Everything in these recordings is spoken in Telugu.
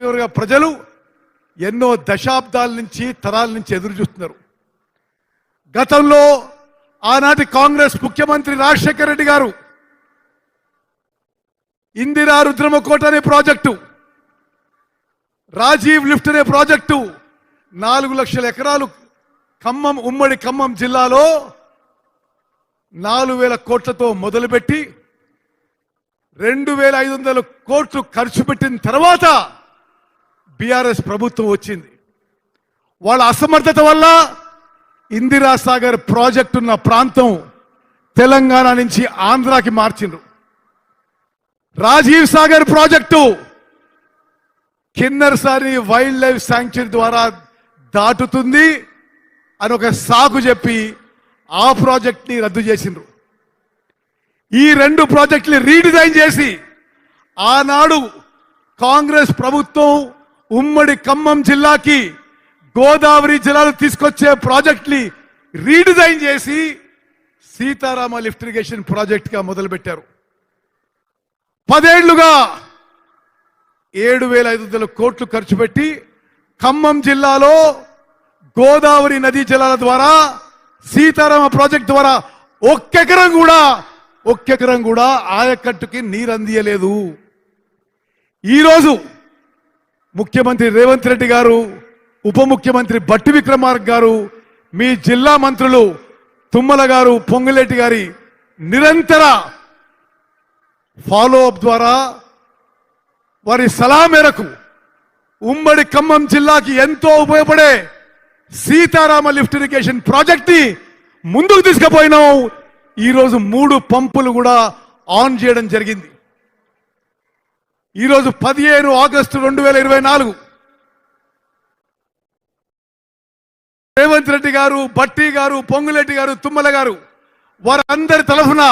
నియోజకవర్గ ప్రజలు ఎన్నో దశాబ్దాల నుంచి తరాల నుంచి ఎదురు చూస్తున్నారు. గతంలో ఆనాటి కాంగ్రెస్ ముఖ్యమంత్రి రాజశేఖర రెడ్డి గారు ఇందిరా రుద్రమకోట అనే ప్రాజెక్టు, రాజీవ్ లిఫ్ట్ అనే ప్రాజెక్టు 4 లక్షల ఎకరాలు ఖమ్మం, ఉమ్మడి ఖమ్మం జిల్లాలో 4,000 కోట్లతో మొదలుపెట్టి 2,500 కోట్లు ఖర్చు పెట్టిన తర్వాత బీఆర్ఎస్ ప్రభుత్వం వచ్చింది. వాళ్ళ అసమర్థత వల్ల ఇందిరా సాగర్ ప్రాజెక్టు ఉన్న ప్రాంతం తెలంగాణ నుంచి ఆంధ్రాకి మార్చిండ్రు. Rajiv Sagar project Kinnerasani wildlife sanctuary ద్వారా దాటుతుంది అని ఒక సాకు చెప్పి ఆ ప్రాజెక్ట్ ని రద్దు చేసిండ్రు. ఈ 2 ప్రాజెక్టులు రీడిజైన్ చేసి ఆనాడు కాంగ్రెస్ ప్రభుత్వం ఉమ్మడి ఖమ్మం జిల్లాకి గోదావరి జలాలు తీసుకొచ్చే ప్రాజెక్టుని రీడిజైన్ చేసి సీతారామ లిఫ్ట్ ఇరిగేషన్ ప్రాజెక్ట్ గా మొదలుపెట్టారు. 10 ఏళ్లుగా 7,500 కోట్లు ఖర్చు పెట్టి ఖమ్మం జిల్లాలో గోదావరి నదీ జలాల ద్వారా సీతారామ ప్రాజెక్ట్ ద్వారా ఒక్క ఎకరం కూడా ఆయకట్టుకి నీరు అందియలేదు. ఈరోజు ముఖ్యమంత్రి రేవంత్ రెడ్డి గారు, ఉప ముఖ్యమంత్రి బట్టి విక్రమార్క గారు, మీ జిల్లా మంత్రులు తుమ్మల గారు, పొంగులేటి గారి నిరంతర ఫాలో అప్ ద్వారా వారి సలహా మేరకు ఉమ్మడి ఖమ్మం జిల్లాకి ఎంతో ఉపయోగపడే సీతారామ లిఫ్ట్ ఇరిగేషన్ ప్రాజెక్ట్ ని ముందుకు తీసుకుపోయినాం. ఈరోజు 3 పంపులు కూడా ఆన్ చేయడం జరిగింది. ఈరోజు 15 ఆగస్టు 2024 రేవంత్ రెడ్డి గారు, బట్టి గారు, పొంగులేటి గారు, తుమ్మల గారు వారందరి తరఫున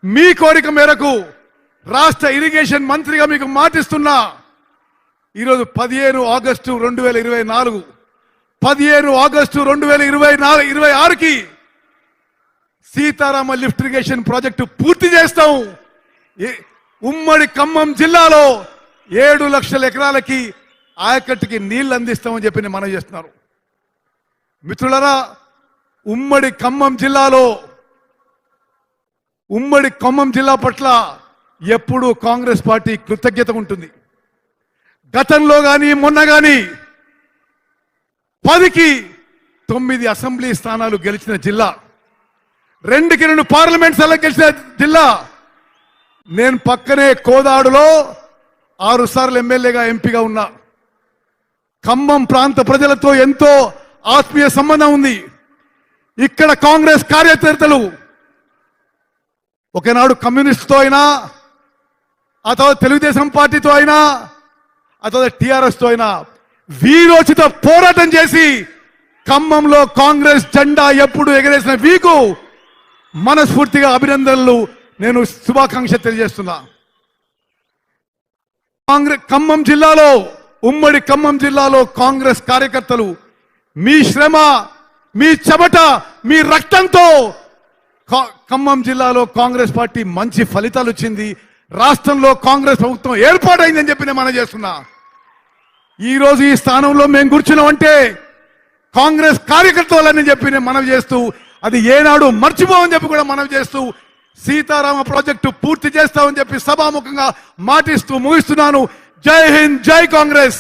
మీ కోరిక మేరకు రాష్ట్ర ఇరిగేషన్ మంత్రిగా మీకు మాటిస్తున్నా. ఈరోజు 15 ఆగస్టు 2024 15 ఆగస్టు 2026కి సీతారామ లిఫ్ట్ ఇరిగేషన్ ప్రాజెక్టు పూర్తి చేస్తాం. ఉమ్మడి ఖమ్మం జిల్లాలో 7 లక్షల ఎకరాలకి ఆయకట్టుకి నీళ్లు అందిస్తామని చెప్పి నేను మనవి చేస్తున్నారు. మిత్రులారా, ఉమ్మడి ఖమ్మం జిల్లా పట్ల ఎప్పుడూ కాంగ్రెస్ పార్టీ కృతజ్ఞత ఉంటుంది. గతంలో కానీ మొన్న కానీ 10కి 9 అసెంబ్లీ స్థానాలు గెలిచిన జిల్లా, 2కి 2 పార్లమెంట్ స్థానాలు గెలిచిన జిల్లా. నేను పక్కనే కోదాడులో 6 సార్లు ఎమ్మెల్యేగా ఎంపీగా ఉన్నా. ఖమ్మం ప్రాంత ప్రజలతో ఎంతో ఆత్మీయ సంబంధం ఉంది. ఇక్కడ కాంగ్రెస్ కార్యకర్తలు ఒకనాడు కమ్యూనిస్టుతో అయినా, ఆ తర్వాత తెలుగుదేశం పార్టీతో అయినా, ఆ తర్వాత టిఆర్ఎస్తో అయినా వీరోచిత పోరాటం చేసి ఖమ్మంలో కాంగ్రెస్ జెండా ఎప్పుడు ఎగరేసిన వీకు మనస్ఫూర్తిగా అభినందనలు, నేను శుభాకాంక్ష తెలియజేస్తున్నా. ఖమ్మం జిల్లాలో, ఉమ్మడి ఖమ్మం జిల్లాలో కాంగ్రెస్ కార్యకర్తలు మీ శ్రమ, మీ చెమట, మీ రక్తంతో ఖమ్మం జిల్లాలో కాంగ్రెస్ పార్టీ మంచి ఫలితాలు వచ్చింది. రాష్ట్రంలో కాంగ్రెస్ ప్రభుత్వం ఏర్పాటైందని చెప్పి నేను మనవి చేస్తున్నా. ఈరోజు ఈ స్థానంలో మేము కూర్చున్నామంటే కాంగ్రెస్ కార్యకర్తలని చెప్పి నేను మనవి చేస్తూ, అది ఏనాడు మర్చిపోవని చెప్పి కూడా మనవి చేస్తూ, సీతారామ ప్రాజెక్టు పూర్తి చేస్తామని చెప్పి సభాముఖంగా మాటిస్తూ ముగిస్తున్నాను. జై హింద్, జై కాంగ్రెస్.